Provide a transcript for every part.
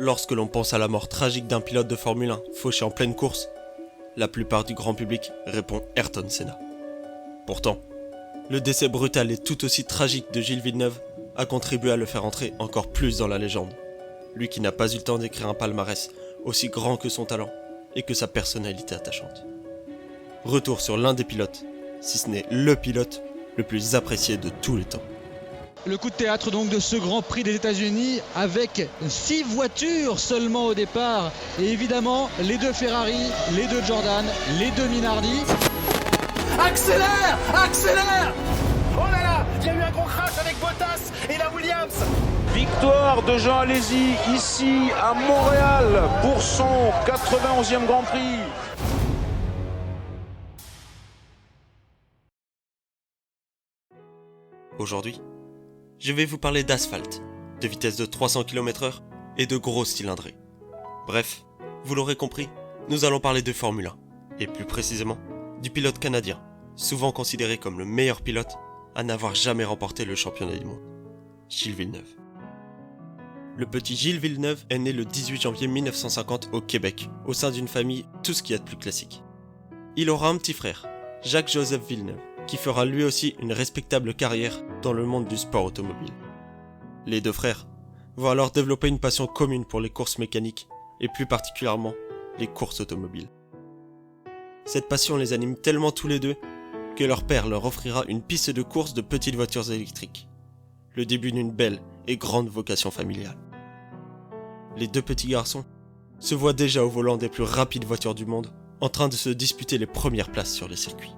Lorsque l'on pense à la mort tragique d'un pilote de Formule 1 fauché en pleine course, la plupart du grand public répond Ayrton Senna. Pourtant, le décès brutal et tout aussi tragique de Gilles Villeneuve a contribué à le faire entrer encore plus dans la légende. Lui qui n'a pas eu le temps d'écrire un palmarès aussi grand que son talent et que sa personnalité attachante. Retour sur l'un des pilotes, si ce n'est le pilote le plus apprécié de tous les temps. Le coup de théâtre donc de ce Grand Prix des États-Unis avec 6 voitures seulement au départ et évidemment les 2 Ferrari, les 2 Jordan, les 2 Minardi. Accélère, accélère! Oh là là, il y a eu un gros crash avec Bottas et la Williams. Victoire de Jean Alesi ici à Montréal pour son 91e Grand Prix. Aujourd'hui, je vais vous parler d'asphalte, de vitesse de 300 km/h et de gros cylindrées. Bref, vous l'aurez compris, nous allons parler de Formule 1, et plus précisément, du pilote canadien, souvent considéré comme le meilleur pilote à n'avoir jamais remporté le championnat du monde, Gilles Villeneuve. Le petit Gilles Villeneuve est né le 18 janvier 1950 au Québec, au sein d'une famille tout ce qu'il y a de plus classique. Il aura un petit frère, Jacques-Joseph Villeneuve, qui fera lui aussi une respectable carrière dans le monde du sport automobile. Les 2 frères vont alors développer une passion commune pour les courses mécaniques et plus particulièrement les courses automobiles. Cette passion les anime tellement tous les deux que leur père leur offrira une piste de course de petites voitures électriques. Le début d'une belle et grande vocation familiale. Les 2 petits garçons se voient déjà au volant des plus rapides voitures du monde, en train de se disputer les premières places sur les circuits.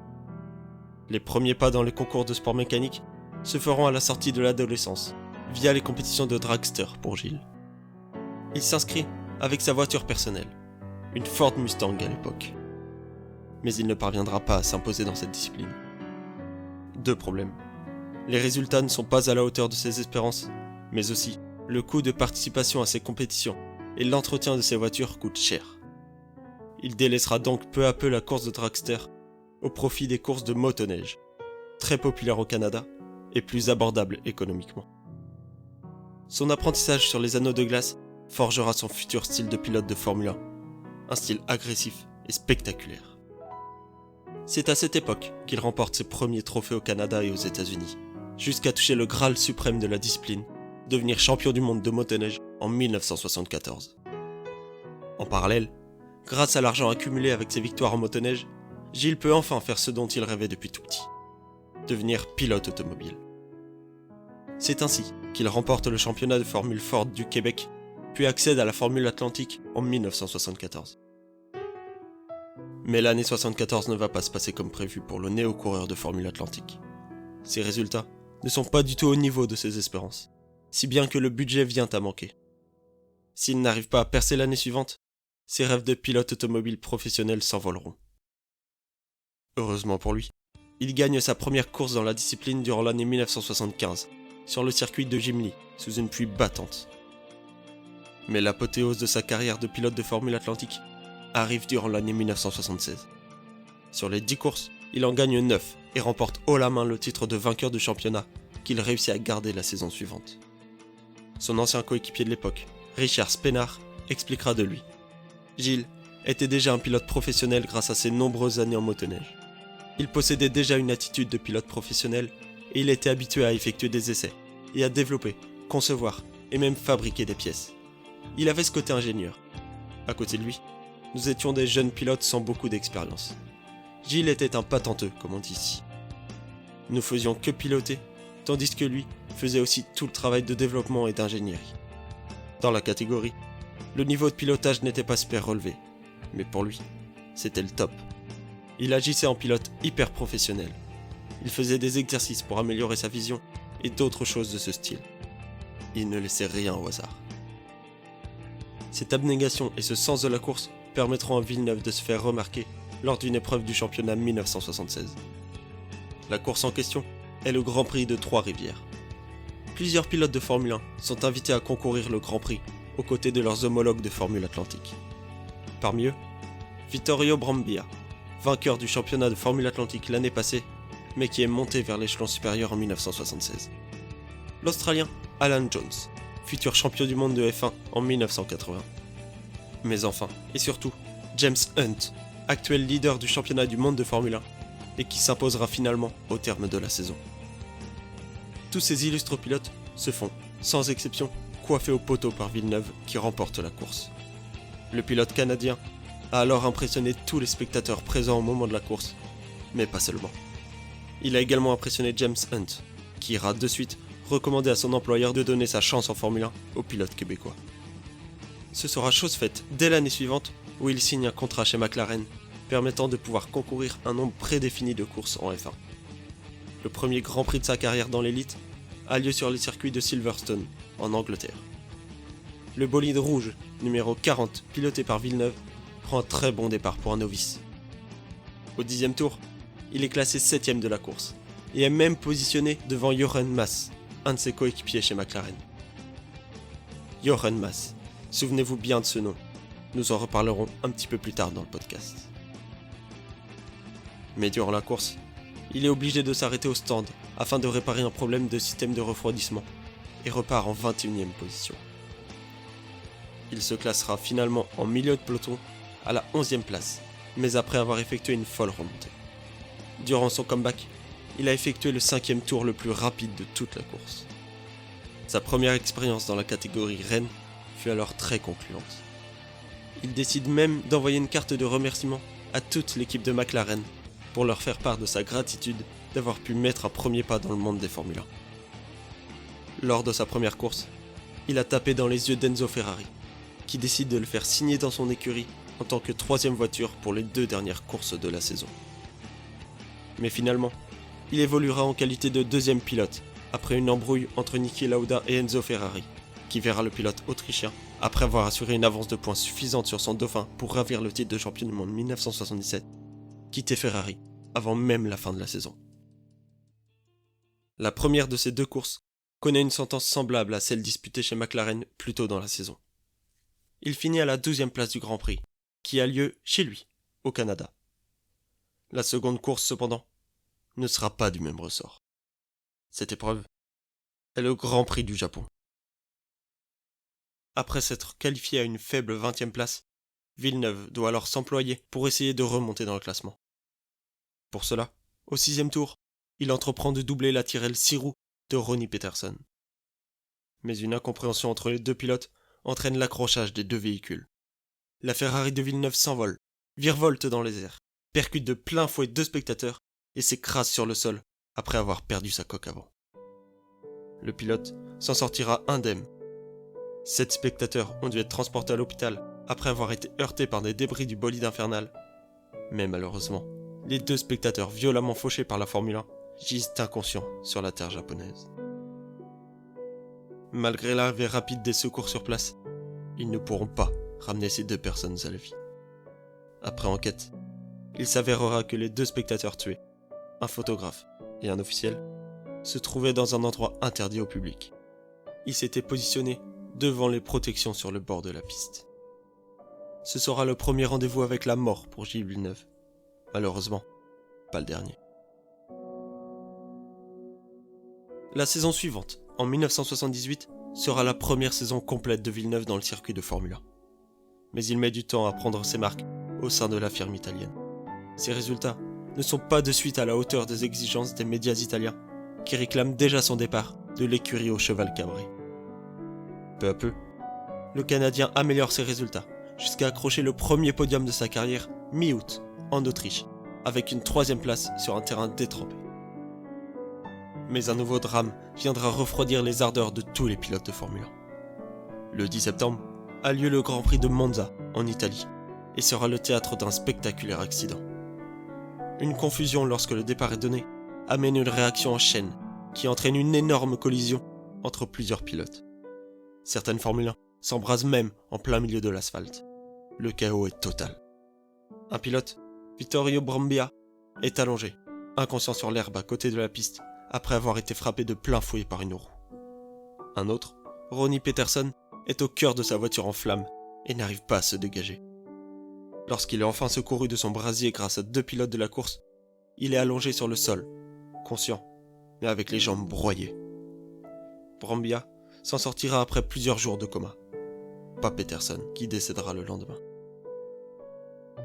Les premiers pas dans les concours de sport mécanique se feront à la sortie de l'adolescence, via les compétitions de dragster pour Gilles. Il s'inscrit avec sa voiture personnelle, une Ford Mustang à l'époque. Mais il ne parviendra pas à s'imposer dans cette discipline. 2 problèmes. Les résultats ne sont pas à la hauteur de ses espérances, mais aussi le coût de participation à ces compétitions et l'entretien de ces voitures coûtent cher. Il délaissera donc peu à peu la course de dragster au profit des courses de motoneige, très populaires au Canada et plus abordables économiquement. Son apprentissage sur les anneaux de glace forgera son futur style de pilote de Formule 1, un style agressif et spectaculaire. C'est à cette époque qu'il remporte ses premiers trophées au Canada et aux États-Unis, jusqu'à toucher le Graal suprême de la discipline, devenir champion du monde de motoneige en 1974. En parallèle, grâce à l'argent accumulé avec ses victoires en motoneige, Gilles peut enfin faire ce dont il rêvait depuis tout petit, devenir pilote automobile. C'est ainsi qu'il remporte le championnat de Formule Ford du Québec, puis accède à la Formule Atlantique en 1974. Mais l'année 74 ne va pas se passer comme prévu pour le néo-coureur de Formule Atlantique. Ses résultats ne sont pas du tout au niveau de ses espérances, si bien que le budget vient à manquer. S'il n'arrive pas à percer l'année suivante, ses rêves de pilote automobile professionnel s'envoleront. Heureusement pour lui, il gagne sa première course dans la discipline durant l'année 1975, sur le circuit de Gimli, sous une pluie battante. Mais l'apothéose de sa carrière de pilote de Formule Atlantique arrive durant l'année 1976. Sur les 10 courses, il en gagne 9 et remporte haut la main le titre de vainqueur du championnat qu'il réussit à garder la saison suivante. Son ancien coéquipier de l'époque, Richard Spenard, expliquera de lui. Gilles était déjà un pilote professionnel grâce à ses nombreuses années en motoneige. Il possédait déjà une attitude de pilote professionnel et il était habitué à effectuer des essais et à développer, concevoir et même fabriquer des pièces. Il avait ce côté ingénieur. À côté de lui, nous étions des jeunes pilotes sans beaucoup d'expérience. Gilles était un patenteux, comme on dit ici. Nous faisions que piloter, tandis que lui faisait aussi tout le travail de développement et d'ingénierie. Dans la catégorie, le niveau de pilotage n'était pas super relevé, mais pour lui, c'était le top. Il agissait en pilote hyper professionnel. Il faisait des exercices pour améliorer sa vision et d'autres choses de ce style. Il ne laissait rien au hasard. Cette abnégation et ce sens de la course permettront à Villeneuve de se faire remarquer lors d'une épreuve du championnat 1976. La course en question est le Grand Prix de Trois-Rivières. Plusieurs pilotes de Formule 1 sont invités à concourir le Grand Prix aux côtés de leurs homologues de Formule Atlantique. Parmi eux, Vittorio Brambilla, vainqueur du championnat de Formule Atlantique l'année passée, mais qui est monté vers l'échelon supérieur en 1976. L'Australien Alan Jones, futur champion du monde de F1 en 1980. Mais enfin, et surtout, James Hunt, actuel leader du championnat du monde de Formule 1, et qui s'imposera finalement au terme de la saison. Tous ces illustres pilotes se font, sans exception, coiffés au poteau par Villeneuve qui remporte la course. Le pilote canadien a alors impressionné tous les spectateurs présents au moment de la course, mais pas seulement. Il a également impressionné James Hunt, qui ira de suite recommander à son employeur de donner sa chance en Formule 1 au pilote québécois. Ce sera chose faite dès l'année suivante où il signe un contrat chez McLaren permettant de pouvoir concourir un nombre prédéfini de courses en F1. Le premier Grand Prix de sa carrière dans l'élite a lieu sur le circuit de Silverstone, en Angleterre. Le bolide rouge, numéro 40, piloté par Villeneuve, prend un très bon départ pour un novice. Au 10e tour, il est classé 7ème de la course, et est même positionné devant Jochen Mass, un de ses coéquipiers chez McLaren. Jochen Mass, souvenez-vous bien de ce nom, nous en reparlerons un petit peu plus tard dans le podcast. Mais durant la course, il est obligé de s'arrêter au stand afin de réparer un problème de système de refroidissement et repart en 21ème position. Il se classera finalement en milieu de peloton à la 11ème place, mais après avoir effectué une folle remontée. Durant son comeback, il a effectué le 5e tour le plus rapide de toute la course. Sa première expérience dans la catégorie Rennes fut alors très concluante. Il décide même d'envoyer une carte de remerciement à toute l'équipe de McLaren pour leur faire part de sa gratitude d'avoir pu mettre un premier pas dans le monde des Formule 1. Lors de sa première course, il a tapé dans les yeux d'Enzo Ferrari, qui décide de le faire signer dans son écurie en tant que 3e voiture pour les 2 dernières courses de la saison. Mais finalement, il évoluera en qualité de 2e pilote, après une embrouille entre Niki Lauda et Enzo Ferrari, qui verra le pilote autrichien, après avoir assuré une avance de points suffisante sur son dauphin pour ravir le titre de champion du monde 1977, quitter Ferrari avant même la fin de la saison. La première de ces 2 courses connaît une sentence semblable à celle disputée chez McLaren plus tôt dans la saison. Il finit à la 12e place du Grand Prix, qui a lieu chez lui, au Canada. La seconde course, cependant, ne sera pas du même ressort. Cette épreuve est le Grand Prix du Japon. Après s'être qualifié à une faible 20e place, Villeneuve doit alors s'employer pour essayer de remonter dans le classement. Pour cela, au 6e tour, il entreprend de doubler la Tyrrell 6 roues de Ronnie Peterson. Mais une incompréhension entre les 2 pilotes entraîne l'accrochage des 2 véhicules. La Ferrari de Villeneuve s'envole, virevolte dans les airs, percute de plein fouet 2 spectateurs et s'écrase sur le sol après avoir perdu sa coque avant. Le pilote s'en sortira indemne. 7 spectateurs ont dû être transportés à l'hôpital après avoir été heurtés par des débris du bolide infernal. Mais malheureusement, les 2 spectateurs violemment fauchés par la Formule 1 gisent inconscients sur la terre japonaise. Malgré l'arrivée rapide des secours sur place, ils ne pourront pas ramener ces 2 personnes à la vie. Après enquête, il s'avérera que les 2 spectateurs tués, un photographe et un officiel, se trouvaient dans un endroit interdit au public. Ils s'étaient positionnés devant les protections sur le bord de la piste. Ce sera le premier rendez-vous avec la mort pour Gilles Villeneuve. Malheureusement, pas le dernier. La saison suivante, en 1978, sera la première saison complète de Villeneuve dans le circuit de Formule 1. Mais il met du temps à prendre ses marques au sein de la firme italienne. Ses résultats ne sont pas de suite à la hauteur des exigences des médias italiens, qui réclament déjà son départ de l'écurie au cheval cabré. Peu à peu, le Canadien améliore ses résultats, jusqu'à accrocher le premier podium de sa carrière mi-août, en Autriche, avec une 3e place sur un terrain détrempé. Mais un nouveau drame viendra refroidir les ardeurs de tous les pilotes de Formule 1. Le 10 septembre a lieu le Grand Prix de Monza, en Italie, et sera le théâtre d'un spectaculaire accident. Une confusion lorsque le départ est donné amène une réaction en chaîne qui entraîne une énorme collision entre plusieurs pilotes. Certaines Formule 1 s'embrasent même en plein milieu de l'asphalte. Le chaos est total. Un pilote, Vittorio Brambilla, est allongé, inconscient sur l'herbe à côté de la piste, après avoir été frappé de plein fouet par une roue. Un autre, Ronnie Peterson, est au cœur de sa voiture en flammes et n'arrive pas à se dégager. Lorsqu'il est enfin secouru de son brasier grâce à 2 pilotes de la course, il est allongé sur le sol, conscient, mais avec les jambes broyées. Brambilla s'en sortira après plusieurs jours de coma. Pas Peterson, qui décédera le lendemain.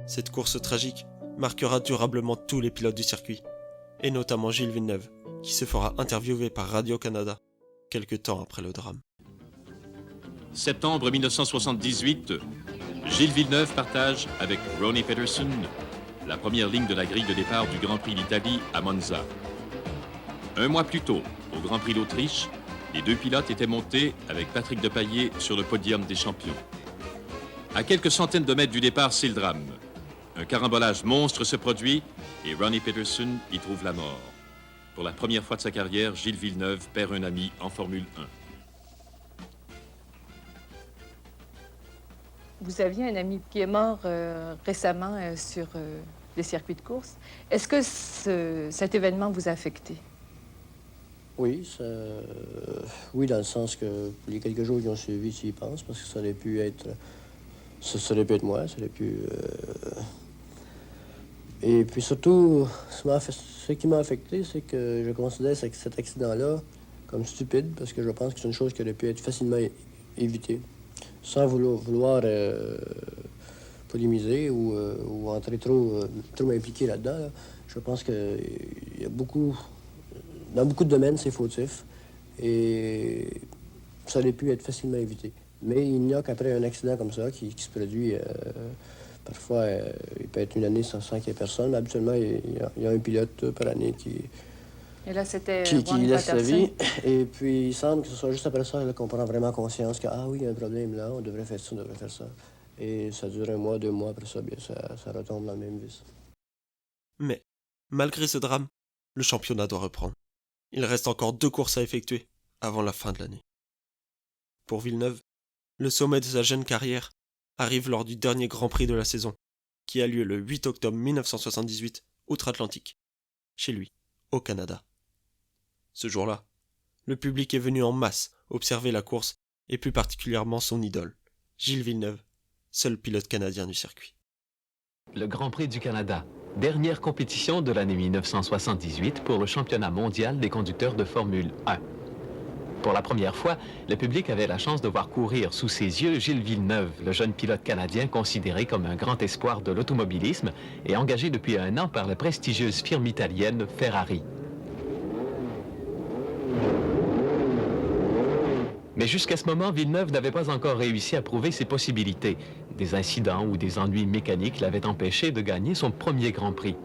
Cette course tragique marquera durablement tous les pilotes du circuit, et notamment Gilles Villeneuve, qui se fera interviewer par Radio-Canada quelque temps après le drame. Septembre 1978, Gilles Villeneuve partage avec Ronnie Peterson la première ligne de la grille de départ du Grand Prix d'Italie à Monza. Un mois plus tôt, au Grand Prix d'Autriche, les deux pilotes étaient montés avec Patrick Depailler sur le podium des champions. À quelques centaines de mètres du départ, c'est le drame. Un carambolage monstre se produit et Ronnie Peterson y trouve la mort. Pour la première fois de sa carrière, Gilles Villeneuve perd un ami en Formule 1. Vous aviez un ami qui est mort récemment sur les circuits de course. Est-ce que cet événement vous a affecté? Oui, oui, dans le sens que pour les quelques jours qui ont suivi, j'y pense, parce que ça aurait pu être moi, ça aurait pu... Et puis surtout, ce qui m'a affecté, c'est que je considère cet accident-là comme stupide, parce que je pense que c'est une chose qui aurait pu être facilement évitée, sans vouloir polémiser ou entrer trop m'impliquer là-dedans. Là. Je pense qu'il y a dans beaucoup de domaines, c'est fautif, et ça aurait pu être facilement évité. Mais il n'y a qu'après un accident comme ça qui se produit... Parfois, il peut être une année sans qu'il y ait personne, mais habituellement, il y a un pilote par année qui laisse sa vie. Et puis, il semble que ce soit juste après ça qu'on prend vraiment conscience que, ah oui, il y a un problème là, on devrait faire ça, on devrait faire ça. Et ça dure 1 mois, 2 mois, après ça, bien, ça retombe dans le même vice. Mais, malgré ce drame, le championnat doit reprendre. Il reste encore 2 courses à effectuer avant la fin de l'année. Pour Villeneuve, le sommet de sa jeune carrière arrive lors du dernier Grand Prix de la saison, qui a lieu le 8 octobre 1978, outre-Atlantique, chez lui, au Canada. Ce jour-là, le public est venu en masse observer la course, et plus particulièrement son idole, Gilles Villeneuve, seul pilote canadien du circuit. Le Grand Prix du Canada, dernière compétition de l'année 1978 pour le championnat mondial des conducteurs de Formule 1. Pour la première fois, le public avait la chance de voir courir sous ses yeux Gilles Villeneuve, le jeune pilote canadien considéré comme un grand espoir de l'automobilisme et engagé depuis 1 an par la prestigieuse firme italienne Ferrari. Mais jusqu'à ce moment, Villeneuve n'avait pas encore réussi à prouver ses possibilités. Des incidents ou des ennuis mécaniques l'avaient empêché de gagner son premier Grand Prix.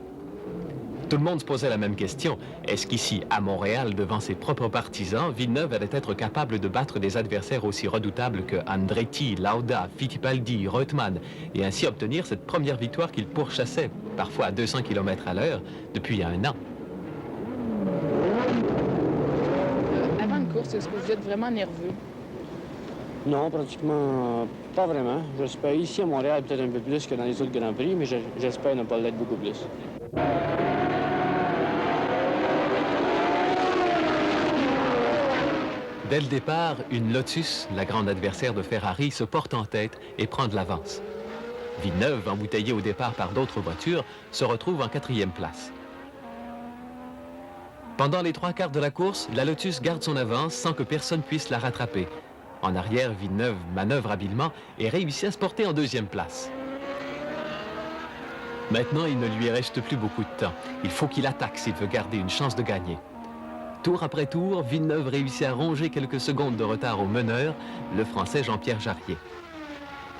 Tout le monde se posait la même question. Est-ce qu'ici, à Montréal, devant ses propres partisans, Villeneuve allait être capable de battre des adversaires aussi redoutables que Andretti, Lauda, Fittipaldi, Reutemann, et ainsi obtenir cette première victoire qu'il pourchassait, parfois à 200 km à l'heure, depuis 1 an? Avant une course, est-ce que vous êtes vraiment nerveux? Non, pratiquement pas vraiment. J'espère ici à Montréal peut-être un peu plus que dans les autres Grands Prix, mais j'espère ne pas l'être beaucoup plus. Dès le départ, une Lotus, la grande adversaire de Ferrari, se porte en tête et prend de l'avance. Villeneuve, embouteillé au départ par d'autres voitures, se retrouve en 4e place. Pendant les 3/4 de la course, la Lotus garde son avance sans que personne puisse la rattraper. En arrière, Villeneuve manœuvre habilement et réussit à se porter en 2e place. Maintenant, il ne lui reste plus beaucoup de temps. Il faut qu'il attaque s'il veut garder une chance de gagner. Tour après tour, Villeneuve réussit à ronger quelques secondes de retard au meneur, le Français Jean-Pierre Jarier.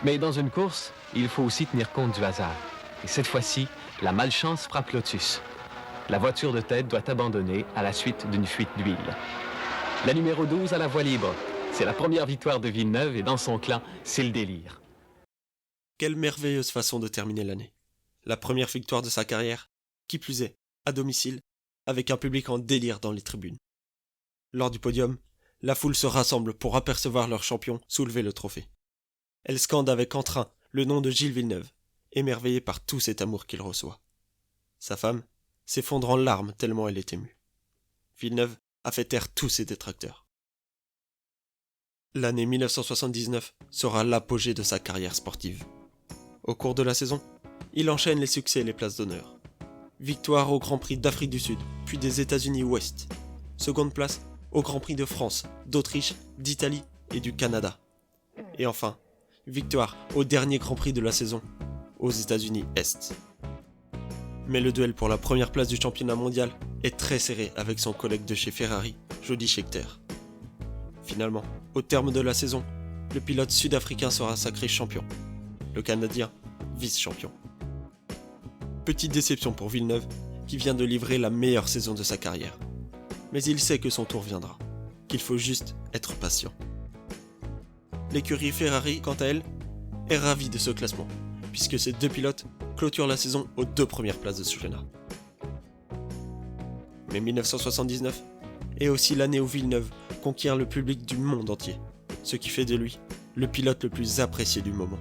Mais dans une course, il faut aussi tenir compte du hasard. Et cette fois-ci, la malchance frappe Lotus. La voiture de tête doit abandonner à la suite d'une fuite d'huile. La numéro 12 à la voie libre. C'est la première victoire de Villeneuve et dans son clan, c'est le délire. Quelle merveilleuse façon de terminer l'année. La première victoire de sa carrière, qui plus est, à domicile, avec un public en délire dans les tribunes. Lors du podium, la foule se rassemble pour apercevoir leur champion soulever le trophée. Elle scande avec entrain le nom de Gilles Villeneuve, émerveillée par tout cet amour qu'il reçoit. Sa femme s'effondre en larmes tellement elle est émue. Villeneuve a fait taire tous ses détracteurs. L'année 1979 sera l'apogée de sa carrière sportive. Au cours de la saison, il enchaîne les succès et les places d'honneur. Victoire au Grand Prix d'Afrique du Sud, puis des États-Unis Ouest. Seconde place au Grand Prix de France, d'Autriche, d'Italie et du Canada. Et enfin, victoire au dernier Grand Prix de la saison, aux États-Unis Est. Mais le duel pour la première place du championnat mondial est très serré avec son collègue de chez Ferrari, Jody Scheckter. Finalement, au terme de la saison, le pilote sud-africain sera sacré champion, le Canadien vice-champion. Petite déception pour Villeneuve, qui vient de livrer la meilleure saison de sa carrière. Mais il sait que son tour viendra, qu'il faut juste être patient. L'écurie Ferrari, quant à elle, est ravie de ce classement, puisque ces deux pilotes clôturent la saison aux 2 premières places de ce championnat. Mais 1979 est aussi l'année où Villeneuve conquiert le public du monde entier, ce qui fait de lui le pilote le plus apprécié du moment.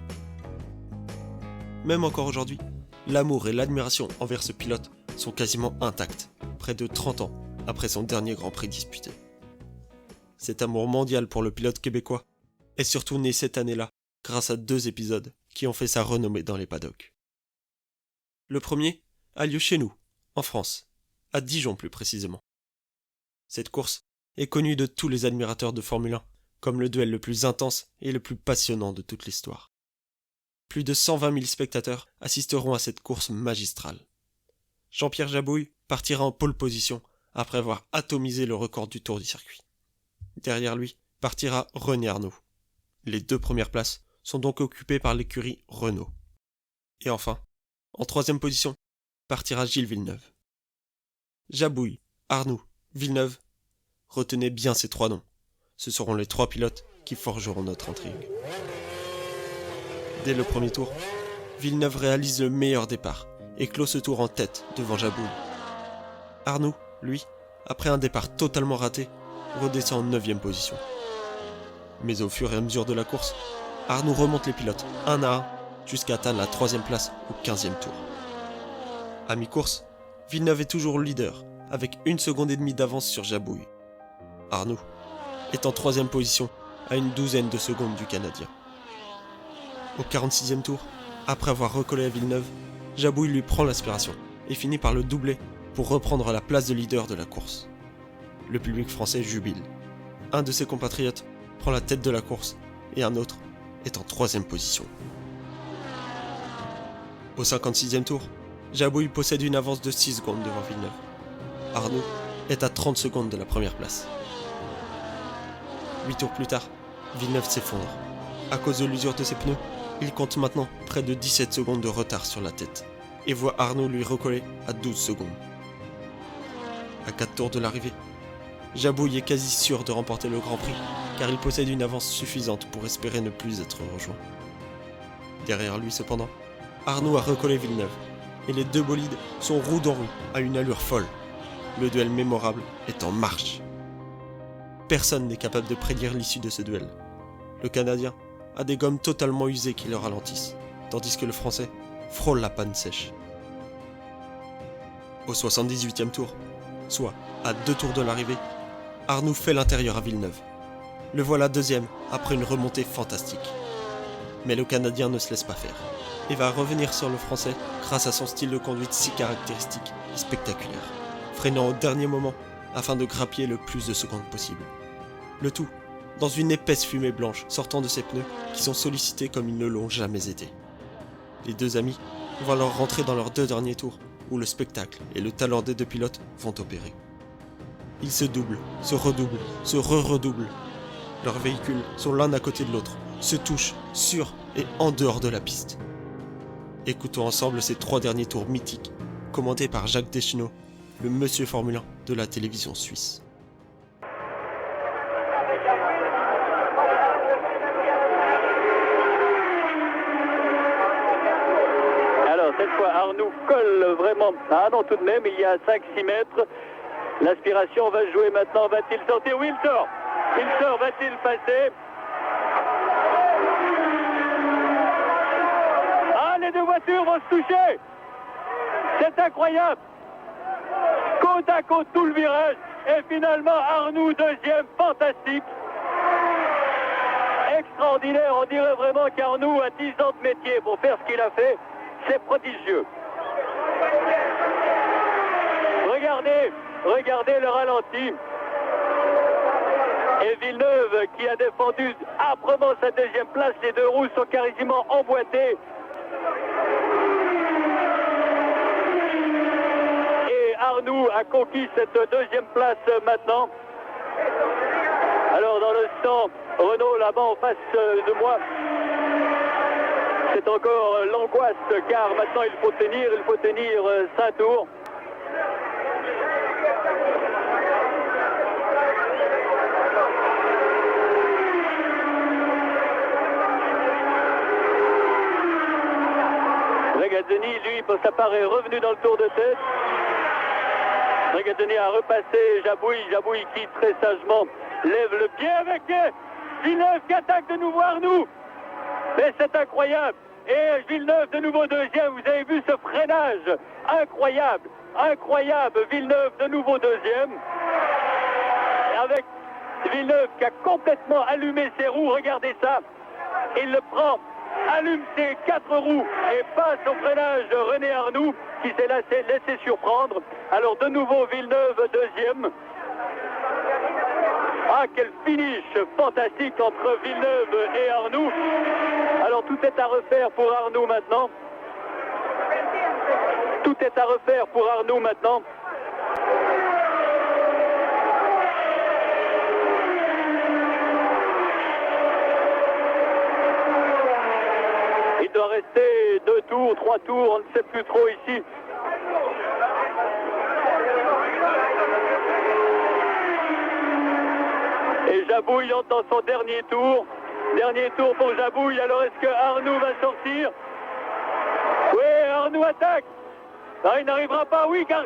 Même encore aujourd'hui, l'amour et l'admiration envers ce pilote sont quasiment intacts, près de 30 ans après son dernier Grand Prix disputé. Cet amour mondial pour le pilote québécois est surtout né cette année-là grâce à 2 épisodes qui ont fait sa renommée dans les paddocks. Le premier a lieu chez nous, en France, à Dijon plus précisément. Cette course est connue de tous les admirateurs de Formule 1 comme le duel le plus intense et le plus passionnant de toute l'histoire. Plus de 120 000 spectateurs assisteront à cette course magistrale. Jean-Pierre Jabouille partira en pole position après avoir atomisé le record du tour du circuit. Derrière lui partira René Arnoux. Les 2 premières places sont donc occupées par l'écurie Renault. Et enfin, en 3e position, partira Gilles Villeneuve. Jabouille, Arnoux, Villeneuve, retenez bien ces 3 noms. Ce seront les 3 pilotes qui forgeront notre intrigue. Dès le premier tour, Villeneuve réalise le meilleur départ et clôt ce tour en tête devant Jabouille. Arnoux, lui, après un départ totalement raté, redescend en 9e position. Mais au fur et à mesure de la course, Arnoux remonte les pilotes un à un jusqu'à atteindre la 3e place au 15e tour. À mi-course, Villeneuve est toujours leader avec 1 seconde et demie d'avance sur Jabouille. Arnoux est en 3e position à une douzaine de secondes du Canadien. Au 46e tour, après avoir recollé à Villeneuve, Jabouille lui prend l'aspiration et finit par le doubler pour reprendre la place de leader de la course. Le public français jubile. Un de ses compatriotes prend la tête de la course et un autre est en 3e position. Au 56e tour, Jabouille possède une avance de 6 secondes devant Villeneuve. Arnoux est à 30 secondes de la première place. 8 tours plus tard, Villeneuve s'effondre. À cause de l'usure de ses pneus, il compte maintenant près de 17 secondes de retard sur la tête et voit Arnoux lui recoller à 12 secondes. À 4 tours de l'arrivée, Jabouille est quasi sûr de remporter le Grand Prix car il possède une avance suffisante pour espérer ne plus être rejoint. Derrière lui cependant, Arnoux a recollé Villeneuve et les 2 bolides sont roue dans roue à une allure folle. Le duel mémorable est en marche. Personne n'est capable de prédire l'issue de ce duel. Le Canadien a des gommes totalement usées qui le ralentissent, tandis que le Français frôle la panne sèche. Au 78e tour, soit à 2 tours de l'arrivée, Arnoux fait l'intérieur à Villeneuve. Le voilà 2e après une remontée fantastique. Mais le Canadien ne se laisse pas faire et va revenir sur le Français grâce à son style de conduite si caractéristique et spectaculaire, freinant au dernier moment afin de grappiller le plus de secondes possible. Le tout dans une épaisse fumée blanche sortant de ses pneus qui sont sollicités comme ils ne l'ont jamais été. Les 2 amis vont alors rentrer dans leurs 2 derniers tours où le spectacle et le talent des 2 pilotes vont opérer. Ils se doublent, se redoublent, se re-redoublent. Leurs véhicules sont l'un à côté de l'autre, se touchent sur et en dehors de la piste. Écoutons ensemble ces 3 derniers tours mythiques, commentés par Jacques Deschenaux, le monsieur Formule 1 de la télévision suisse. Alors cette fois Arnoux colle vraiment. Ah non, tout de même, il y a 5-6 mètres. L'aspiration va jouer maintenant. Va-t-il sortir? Oui, il sort. Il sort, va-t-il passer? Ah, les 2 voitures vont se toucher. C'est incroyable. Côte à côte tout le virage. Et finalement, Arnoux 2e, fantastique. Extraordinaire. On dirait vraiment qu'Arnoux a 10 ans de métier pour faire ce qu'il a fait. C'est prodigieux. Regardez le ralenti. Et Villeneuve qui a défendu âprement sa deuxième place. Les deux roues sont quasiment emboîtées. Et Arnoux a conquis cette deuxième place maintenant. Alors dans le stand, Renault là-bas en face de moi. C'est encore l'angoisse car maintenant il faut tenir 5 tours. Regazzoni, lui, pour sa part, est revenu dans le tour de tête. Regazzoni a repassé Jabouille qui très sagement lève le pied avec Villeneuve qui attaque de nouveau Arnoux. Mais c'est incroyable. Et Villeneuve de nouveau deuxième. Vous avez vu ce freinage incroyable. Villeneuve de nouveau deuxième. Avec Villeneuve qui a complètement allumé ses roues. Regardez ça. Il le prend, allume ses 4 roues et passe au freinage de René Arnoux qui s'est laissé surprendre. Alors de nouveau Villeneuve deuxième. Ah, quel finish fantastique entre Villeneuve et Arnoux. Alors tout est à refaire pour Arnoux maintenant. Il doit rester 2 tours, 3 tours, on ne sait plus trop ici. Et Jabouille entre dans son dernier tour. Dernier tour pour Jabouille. Alors est-ce que Arnoux va sortir? Oui, Arnoux attaque. Non, il n'arrivera pas, oui, car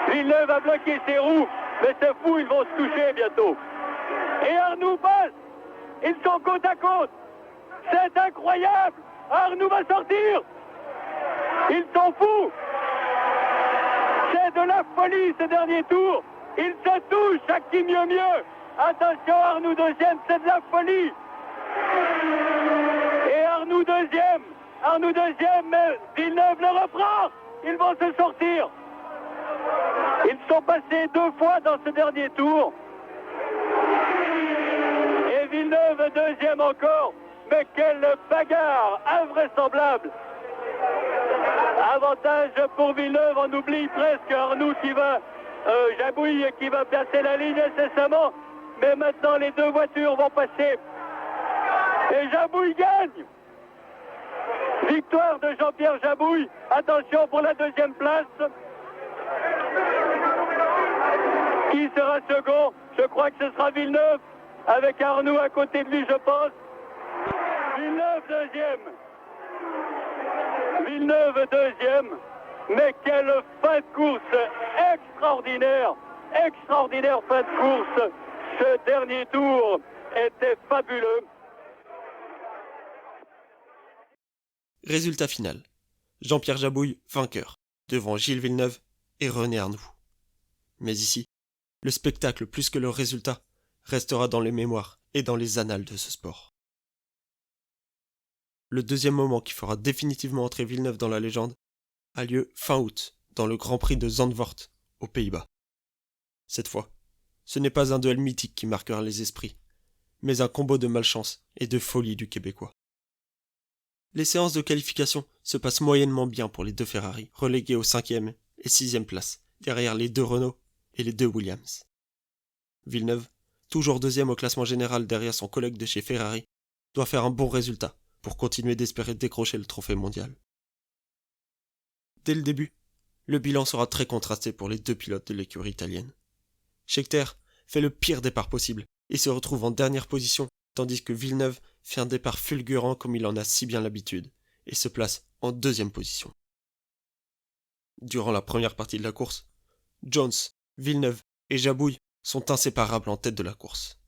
Villeneuve a bloqué ses roues. Mais c'est fou, ils vont se toucher bientôt. Et Arnoux passe. Ils sont côte à côte. C'est incroyable. Arnoux va sortir. Ils sont fous. C'est de la folie ce dernier tour. Ils se touchent, chaque qui mieux. Attention, Arnoux deuxième, c'est de la folie. Et Arnoux deuxième, mais Villeneuve le reprend. Ils vont se sortir. Ils sont passés 2 fois dans ce dernier tour. Et Villeneuve deuxième encore. Mais quelle bagarre invraisemblable. Avantage pour Villeneuve, on oublie presque Arnoux qui va, Jabouille qui va placer la ligne incessamment. Mais maintenant les 2 voitures vont passer. Et Jabouille gagne. Victoire de Jean-Pierre Jabouille. Attention pour la deuxième place. Qui sera second? Je crois que ce sera Villeneuve. Avec Arnoux à côté de lui, je pense. Villeneuve deuxième. Mais quelle fin de course extraordinaire. Extraordinaire fin de course. Ce dernier tour était fabuleux. Résultat final. Jean-Pierre Jabouille, vainqueur, devant Gilles Villeneuve et René Arnoux. Mais ici, le spectacle plus que le résultat restera dans les mémoires et dans les annales de ce sport. Le deuxième moment qui fera définitivement entrer Villeneuve dans la légende a lieu fin août, dans le Grand Prix de Zandvoort, aux Pays-Bas. Cette fois, ce n'est pas un duel mythique qui marquera les esprits, mais un combo de malchance et de folie du Québécois. Les séances de qualification se passent moyennement bien pour les 2 Ferrari, relégués aux 5e et 6e places, derrière les 2 Renault et les 2 Williams. Villeneuve, toujours 2e au classement général derrière son collègue de chez Ferrari, doit faire un bon résultat pour continuer d'espérer décrocher le trophée mondial. Dès le début, le bilan sera très contrasté pour les 2 pilotes de l'écurie italienne. Scheckter fait le pire départ possible et se retrouve en dernière position, tandis que Villeneuve fait un départ fulgurant comme il en a si bien l'habitude et se place en 2e position. Durant la première partie de la course, Jones, Villeneuve et Jabouille sont inséparables en tête de la course.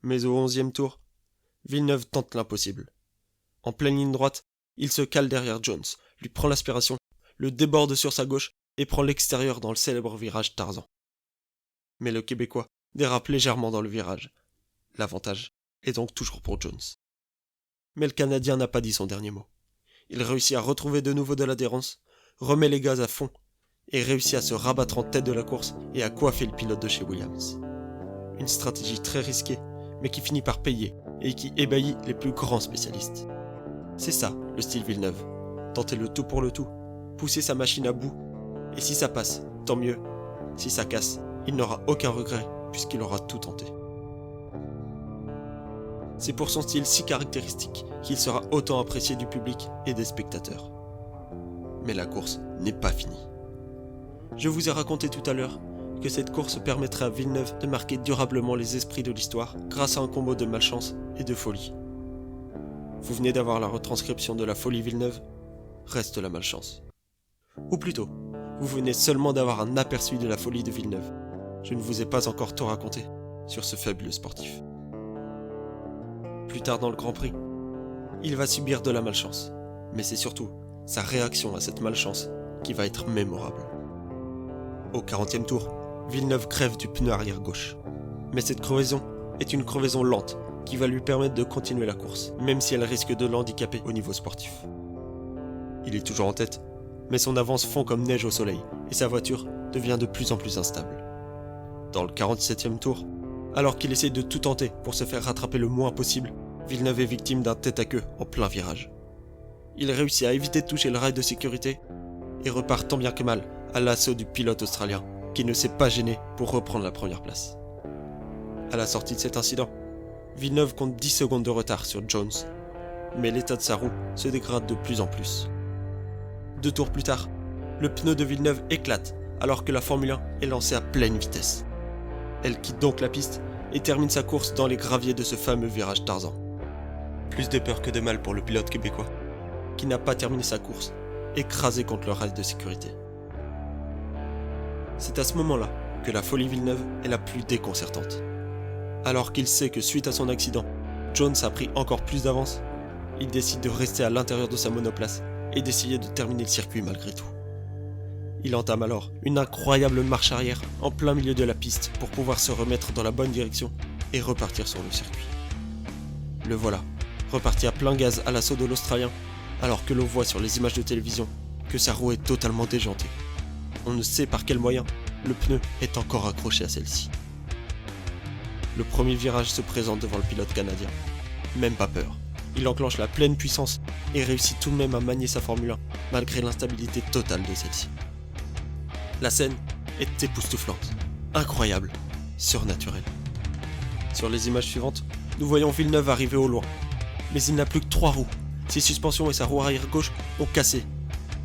Mais au 11e tour, Villeneuve tente l'impossible. En pleine ligne droite, il se cale derrière Jones, lui prend l'aspiration, le déborde sur sa gauche et prend l'extérieur dans le célèbre virage Tarzan. Mais le Québécois dérape légèrement dans le virage. L'avantage est donc toujours pour Jones. Mais le Canadien n'a pas dit son dernier mot. Il réussit à retrouver de nouveau de l'adhérence, remet les gaz à fond et réussit à se rabattre en tête de la course et à coiffer le pilote de chez Williams. une stratégie très risquée, mais qui finit par payer et qui ébahit les plus grands spécialistes. C'est ça, le style Villeneuve. Tenter le tout pour le tout, pousser sa machine à bout, et si ça passe, tant mieux. Si ça casse, il n'aura aucun regret, puisqu'il aura tout tenté. C'est pour son style si caractéristique qu'il sera autant apprécié du public et des spectateurs. Mais la course n'est pas finie. Je vous ai raconté tout à l'heure que cette course permettrait à Villeneuve de marquer durablement les esprits de l'histoire grâce à un combo de malchance et de folie. Vous venez d'avoir la retranscription de la folie Villeneuve, reste la malchance. Ou plutôt, vous venez seulement d'avoir un aperçu de la folie de Villeneuve. Je ne vous ai pas encore tout raconté sur ce fabuleux sportif. Plus tard dans le Grand Prix, il va subir de la malchance, mais c'est surtout sa réaction à cette malchance qui va être mémorable. Au 40e tour, Villeneuve crève du pneu arrière gauche. Mais cette crevaison est une crevaison lente qui va lui permettre de continuer la course, même si elle risque de l'handicaper au niveau sportif. Il est toujours en tête, mais son avance fond comme neige au soleil et sa voiture devient de plus en plus instable. Dans le 47e tour, alors qu'il essaie de tout tenter pour se faire rattraper le moins possible, Villeneuve est victime d'un tête-à-queue en plein virage. Il réussit à éviter de toucher le rail de sécurité et repart tant bien que mal à l'assaut du pilote australien qui ne s'est pas gêné pour reprendre la première place. À la sortie de cet incident, Villeneuve compte 10 secondes de retard sur Jones, mais l'état de sa roue se dégrade de plus en plus. 2 tours plus tard, le pneu de Villeneuve éclate alors que la Formule 1 est lancée à pleine vitesse. Elle quitte donc la piste et termine sa course dans les graviers de ce fameux virage Tarzan. Plus de peur que de mal pour le pilote québécois, qui n'a pas terminé sa course, écrasé contre le rail de sécurité. C'est à ce moment-là que la folie Villeneuve est la plus déconcertante. Alors qu'il sait que suite à son accident, Jones a pris encore plus d'avance, il décide de rester à l'intérieur de sa monoplace et d'essayer de terminer le circuit malgré tout. Il entame alors une incroyable marche arrière en plein milieu de la piste pour pouvoir se remettre dans la bonne direction et repartir sur le circuit. Le voilà, reparti à plein gaz à l'assaut de l'Australien, alors que l'on voit sur les images de télévision que sa roue est totalement déjantée. On ne sait par quel moyen le pneu est encore accroché à celle-ci. Le premier virage se présente devant le pilote canadien. Même pas peur. Il enclenche la pleine puissance et réussit tout de même à manier sa Formule 1 malgré l'instabilité totale de celle-ci. La scène est époustouflante, incroyable, surnaturelle. Sur les images suivantes, nous voyons Villeneuve arriver au loin. Mais il n'a plus que 3 roues. Ses suspensions et sa roue arrière gauche ont cassé.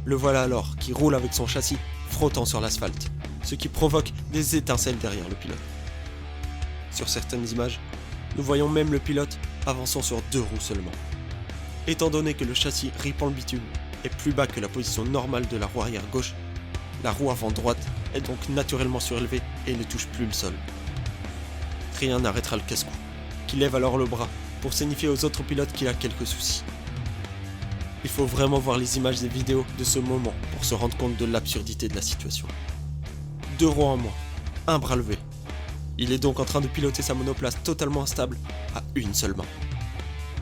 Le voilà alors qui roule avec son châssis frottant sur l'asphalte, ce qui provoque des étincelles derrière le pilote. Sur certaines images, nous voyons même le pilote avançant sur 2 roues seulement. Étant donné que le châssis ripant le bitume est plus bas que la position normale de la roue arrière gauche, la roue avant droite est donc naturellement surélevée et ne touche plus le sol. Rien n'arrêtera le casse-cou, qui lève alors le bras pour signifier aux autres pilotes qu'il a quelques soucis. Il faut vraiment voir les images et vidéos de ce moment pour se rendre compte de l'absurdité de la situation. 2 roues en moins, un bras levé. Il est donc en train de piloter sa monoplace totalement instable à une seule main.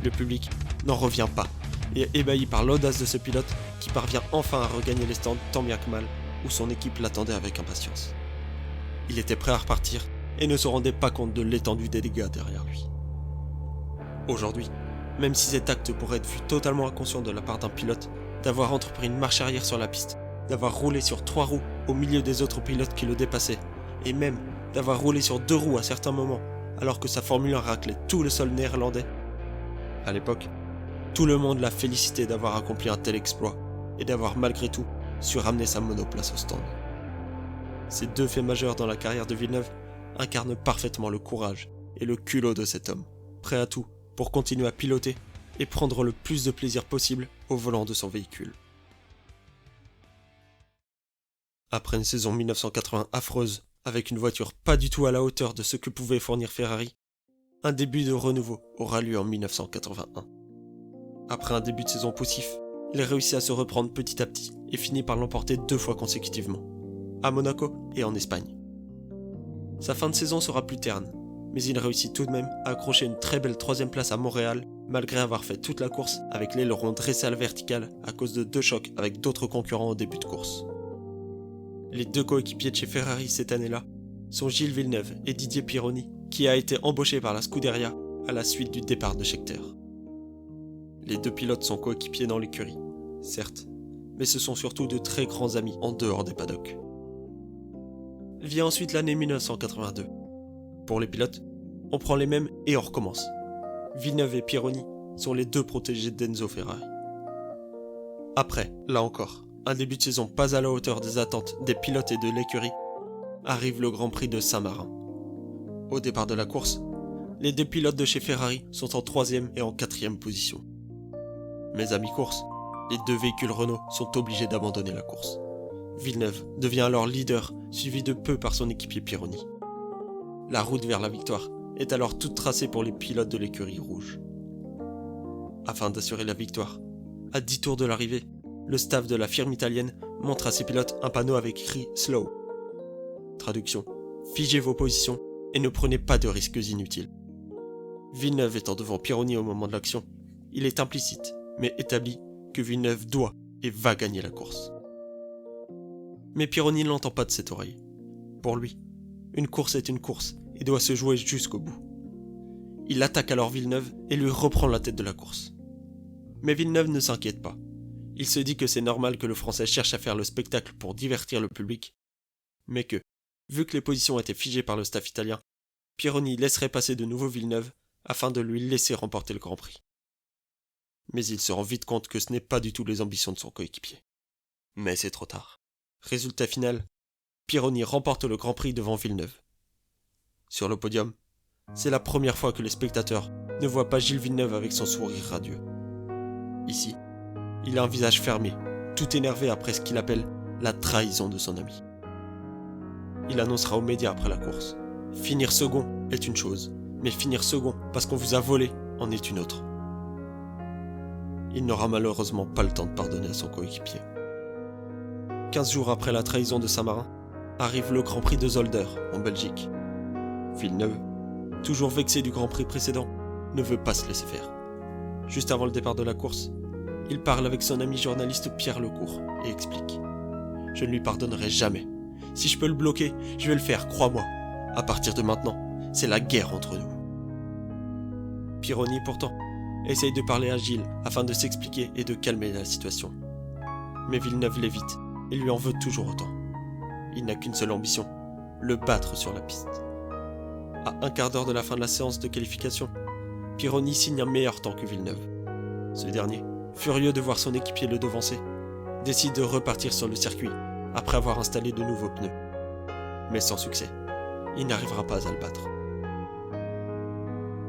Le public n'en revient pas et est ébahi par l'audace de ce pilote qui parvient enfin à regagner les stands tant bien que mal où son équipe l'attendait avec impatience. Il était prêt à repartir et ne se rendait pas compte de l'étendue des dégâts derrière lui. Aujourd'hui, même si cet acte pourrait être vu totalement inconscient de la part d'un pilote, d'avoir entrepris une marche arrière sur la piste, d'avoir roulé sur 3 roues au milieu des autres pilotes qui le dépassaient, et même d'avoir roulé sur 2 roues à certains moments, alors que sa Formule 1 raclait tout le sol néerlandais. À l'époque, tout le monde l'a félicité d'avoir accompli un tel exploit, et d'avoir malgré tout su ramener sa monoplace au stand. Ces 2 faits majeurs dans la carrière de Villeneuve incarnent parfaitement le courage et le culot de cet homme, prêt à tout pour continuer à piloter et prendre le plus de plaisir possible au volant de son véhicule. Après une saison 1980 affreuse, avec une voiture pas du tout à la hauteur de ce que pouvait fournir Ferrari, un début de renouveau aura lieu en 1981. Après un début de saison poussif, il réussit à se reprendre petit à petit et finit par l'emporter 2 fois consécutivement, à Monaco et en Espagne. Sa fin de saison sera plus terne, mais il réussit tout de même à accrocher une très belle 3e place à Montréal, malgré avoir fait toute la course avec l'aileron dressé à la verticale à cause de 2 chocs avec d'autres concurrents au début de course. Les 2 coéquipiers de chez Ferrari cette année-là sont Gilles Villeneuve et Didier Pironi, qui a été embauché par la Scuderia à la suite du départ de Scheckter. Les deux pilotes sont coéquipiers dans l'écurie, certes, mais ce sont surtout de très grands amis en dehors des paddocks. Vient ensuite l'année 1982. Pour les pilotes, on prend les mêmes et on recommence. Villeneuve et Pironi sont les deux protégés d'Enzo Ferrari. Après, là encore, un début de saison pas à la hauteur des attentes des pilotes et de l'écurie, arrive le Grand Prix de Saint-Marin. Au départ de la course, les deux pilotes de chez Ferrari sont en 3e et en 4e position. Mais à mi-course, les deux véhicules Renault sont obligés d'abandonner la course. Villeneuve devient alors leader, suivi de peu par son équipier Pironi. La route vers la victoire est alors toute tracée pour les pilotes de l'écurie rouge. Afin d'assurer la victoire, à 10 tours de l'arrivée, le staff de la firme italienne montre à ses pilotes un panneau avec écrit « Slow ». Traduction : figez vos positions et ne prenez pas de risques inutiles. Villeneuve étant devant Pironi au moment de l'action, il est implicite, mais établi, que Villeneuve doit et va gagner la course. Mais Pironi ne l'entend pas de cette oreille. Pour lui, une course est une course et doit se jouer jusqu'au bout. Il attaque alors Villeneuve et lui reprend la tête de la course. Mais Villeneuve ne s'inquiète pas. Il se dit que c'est normal que le Français cherche à faire le spectacle pour divertir le public, mais que, vu que les positions étaient figées par le staff italien, Pironi laisserait passer de nouveau Villeneuve afin de lui laisser remporter le Grand Prix. Mais il se rend vite compte que ce n'est pas du tout les ambitions de son coéquipier. Mais c'est trop tard. Résultat final, Pironi remporte le Grand Prix devant Villeneuve. Sur le podium, c'est la première fois que les spectateurs ne voient pas Gilles Villeneuve avec son sourire radieux. Ici, il a un visage fermé, tout énervé après ce qu'il appelle la trahison de son ami. Il annoncera aux médias après la course. Finir second est une chose, mais finir second parce qu'on vous a volé en est une autre. Il n'aura malheureusement pas le temps de pardonner à son coéquipier. 15 jours après la trahison de Saint-Marin, arrive le Grand Prix de Zolder, en Belgique. Villeneuve, toujours vexé du Grand Prix précédent, ne veut pas se laisser faire. Juste avant le départ de la course, il parle avec son ami journaliste Pierre Lecourt et explique « Je ne lui pardonnerai jamais. Si je peux le bloquer, je vais le faire, crois-moi. À partir de maintenant, c'est la guerre entre nous. » Pironi, pourtant, essaye de parler à Gilles afin de s'expliquer et de calmer la situation. Mais Villeneuve l'évite et lui en veut toujours autant. Il n'a qu'une seule ambition, le battre sur la piste. À un quart d'heure de la fin de la séance de qualification, Pironi signe un meilleur temps que Villeneuve. Ce dernier, furieux de voir son équipier le devancer, décide de repartir sur le circuit après avoir installé de nouveaux pneus. Mais sans succès, il n'arrivera pas à le battre.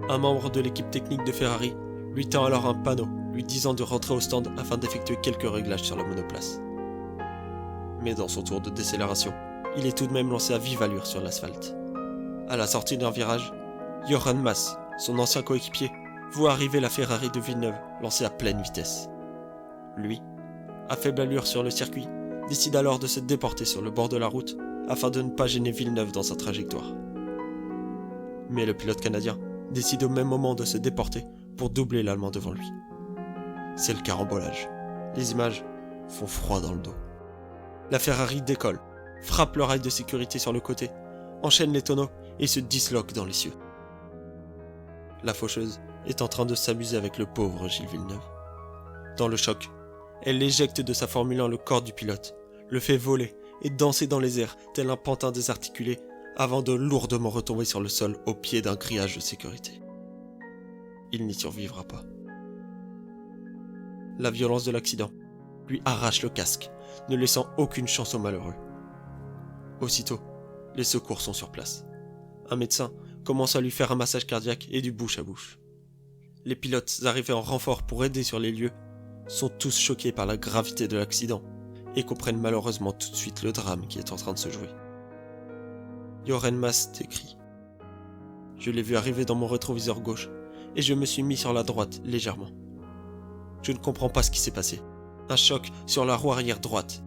Un membre de l'équipe technique de Ferrari lui tend alors un panneau lui disant de rentrer au stand afin d'effectuer quelques réglages sur la monoplace. Mais dans son tour de décélération, il est tout de même lancé à vive allure sur l'asphalte. À la sortie d'un virage, Johan Mass, son ancien coéquipier, voit arriver la Ferrari de Villeneuve lancée à pleine vitesse. Lui, à faible allure sur le circuit, décide alors de se déporter sur le bord de la route afin de ne pas gêner Villeneuve dans sa trajectoire. Mais le pilote canadien décide au même moment de se déporter pour doubler l'Allemand devant lui. C'est le carambolage. Les images font froid dans le dos. La Ferrari décolle, frappe le rail de sécurité sur le côté, enchaîne les tonneaux et se disloque dans les cieux. La faucheuse est en train de s'amuser avec le pauvre Gilles Villeneuve. Dans le choc, elle éjecte de sa Formule 1 le corps du pilote, le fait voler et danser dans les airs tel un pantin désarticulé avant de lourdement retomber sur le sol au pied d'un grillage de sécurité. Il n'y survivra pas. La violence de l'accident lui arrache le casque, ne laissant aucune chance au malheureux. Aussitôt, les secours sont sur place. Un médecin commence à lui faire un massage cardiaque et du bouche à bouche. Les pilotes arrivés en renfort pour aider sur les lieux sont tous choqués par la gravité de l'accident et comprennent malheureusement tout de suite le drame qui est en train de se jouer. Johan Mass décrit « Je l'ai vu arriver dans mon rétroviseur gauche et je me suis mis sur la droite légèrement. Je ne comprends pas ce qui s'est passé. Un choc sur la roue arrière droite.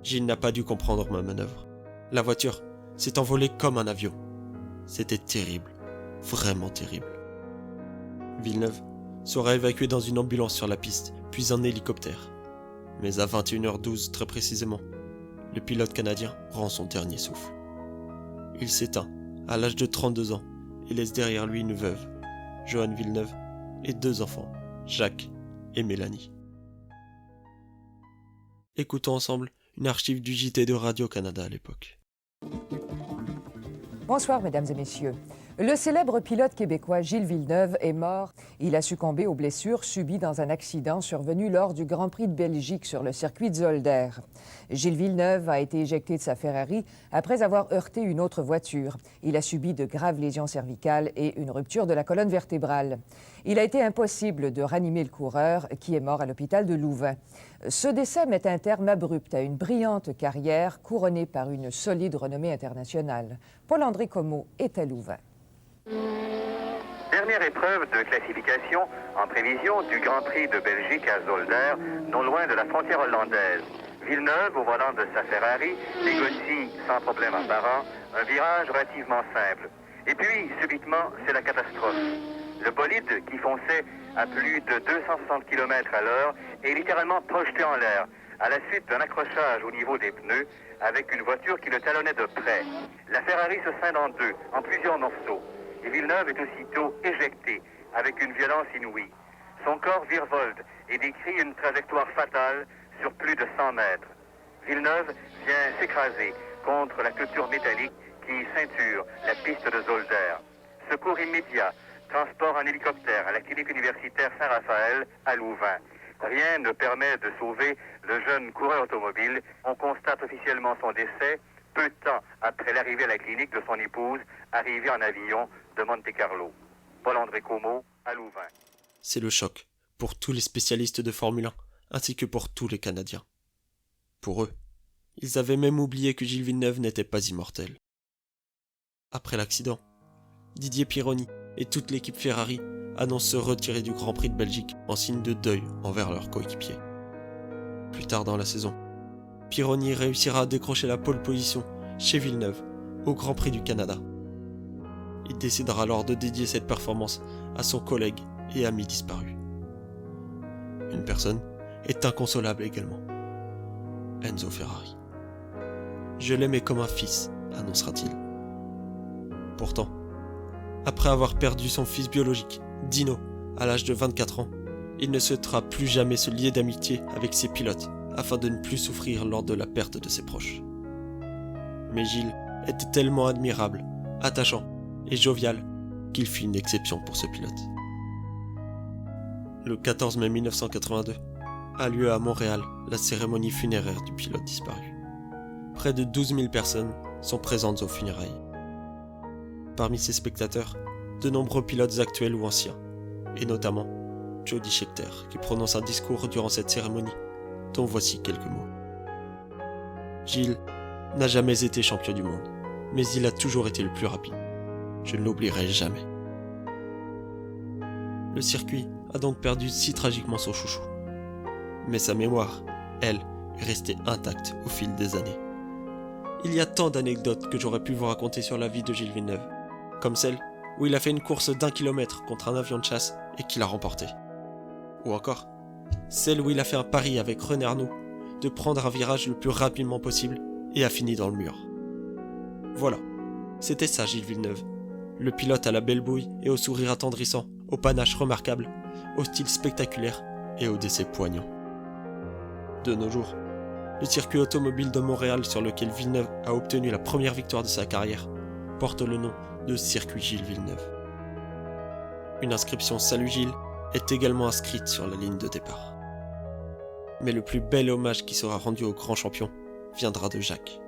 Gilles n'a pas dû comprendre ma manœuvre. La voiture s'est envolée comme un avion. C'était terrible, vraiment terrible. » Villeneuve sera évacué dans une ambulance sur la piste, puis en hélicoptère. Mais à 21h12 très précisément, le pilote canadien rend son dernier souffle. Il s'éteint à l'âge de 32 ans et laisse derrière lui une veuve, Johanne Villeneuve, et 2 enfants, Jacques et Mélanie. Écoutons ensemble une archive du JT de Radio-Canada à l'époque. Bonsoir, mesdames et messieurs. Le célèbre pilote québécois Gilles Villeneuve est mort. Il a succombé aux blessures subies dans un accident survenu lors du Grand Prix de Belgique sur le circuit de Zolder. Gilles Villeneuve a été éjecté de sa Ferrari après avoir heurté une autre voiture. Il a subi de graves lésions cervicales et une rupture de la colonne vertébrale. Il a été impossible de ranimer le coureur qui est mort à l'hôpital de Louvain. Ce décès met un terme abrupt à une brillante carrière couronnée par une solide renommée internationale. Paul-André Comeau est à Louvain. Dernière épreuve de classification en prévision du Grand Prix de Belgique à Zolder, non loin de la frontière hollandaise. Villeneuve, au volant de sa Ferrari, négocie sans problème apparent un virage relativement simple. Et puis, subitement, c'est la catastrophe. Le bolide, qui fonçait à plus de 260 km à l'heure, est littéralement projeté en l'air, à la suite d'un accrochage au niveau des pneus, avec une voiture qui le talonnait de près. La Ferrari se scinde en deux, en plusieurs morceaux. Et Villeneuve est aussitôt éjecté avec une violence inouïe. Son corps virevolte et décrit une trajectoire fatale sur plus de 100 mètres. Villeneuve vient s'écraser contre la clôture métallique qui ceinture la piste de Zolder. Secours immédiat, transport en hélicoptère à la clinique universitaire Saint-Raphaël à Louvain. Rien ne permet de sauver le jeune coureur automobile. On constate officiellement son décès peu de temps après l'arrivée à la clinique de son épouse, arrivée en avion de Monte-Carlo. Paul-André Comeau, à Louvain. C'est le choc pour tous les spécialistes de Formule 1, ainsi que pour tous les Canadiens. Pour eux, ils avaient même oublié que Gilles Villeneuve n'était pas immortel. Après l'accident, Didier Pironi et toute l'équipe Ferrari annoncent se retirer du Grand Prix de Belgique en signe de deuil envers leurs coéquipiers. Plus tard dans la saison, Pironi réussira à décrocher la pole position chez Villeneuve au Grand Prix du Canada. Il décidera alors de dédier cette performance à son collègue et ami disparu. Une personne est inconsolable également. Enzo Ferrari. Je l'aimais comme un fils, annoncera-t-il. Pourtant, après avoir perdu son fils biologique, Dino, à l'âge de 24 ans, il ne souhaitera plus jamais se lier d'amitié avec ses pilotes afin de ne plus souffrir lors de la perte de ses proches. Mais Gilles était tellement admirable, attachant et jovial qu'il fit une exception pour ce pilote. Le 14 mai 1982 a lieu à Montréal la cérémonie funéraire du pilote disparu. Près de 12 000 personnes sont présentes aux funérailles. Parmi ces spectateurs, de nombreux pilotes actuels ou anciens, et notamment Jody Scheckter qui prononce un discours durant cette cérémonie, dont voici quelques mots. Gilles n'a jamais été champion du monde, mais il a toujours été le plus rapide. Je ne l'oublierai jamais. Le circuit a donc perdu si tragiquement son chouchou. Mais sa mémoire, elle, est restée intacte au fil des années. Il y a tant d'anecdotes que j'aurais pu vous raconter sur la vie de Gilles Villeneuve, comme celle où il a fait une course d'1 kilomètre contre un avion de chasse et qu'il a remporté. Ou encore, celle où il a fait un pari avec René Arnoux de prendre un virage le plus rapidement possible et a fini dans le mur. Voilà, c'était ça Gilles Villeneuve, le pilote à la belle bouille et au sourire attendrissant, au panache remarquable, au style spectaculaire et au décès poignant. De nos jours, le circuit automobile de Montréal sur lequel Villeneuve a obtenu la première victoire de sa carrière porte le nom de circuit Gilles Villeneuve. Une inscription Salut Gilles est également inscrite sur la ligne de départ. Mais le plus bel hommage qui sera rendu au grand champion viendra de Jacques.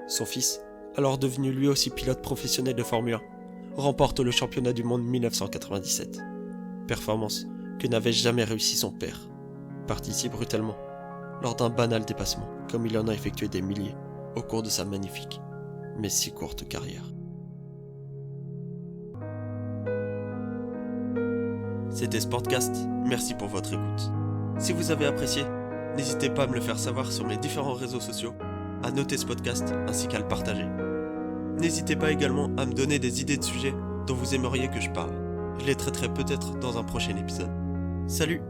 Son fils, alors devenu lui aussi pilote professionnel de Formule 1, remporte le championnat du monde 1997. Performance que n'avait jamais réussi son père, parti si brutalement, lors d'un banal dépassement, comme il en a effectué des milliers au cours de sa magnifique, mais si courte carrière. C'était Sportcast, merci pour votre écoute. Si vous avez apprécié, n'hésitez pas à me le faire savoir sur mes différents réseaux sociaux, à noter ce podcast ainsi qu'à le partager. N'hésitez pas également à me donner des idées de sujets dont vous aimeriez que je parle. Je les traiterai peut-être dans un prochain épisode. Salut!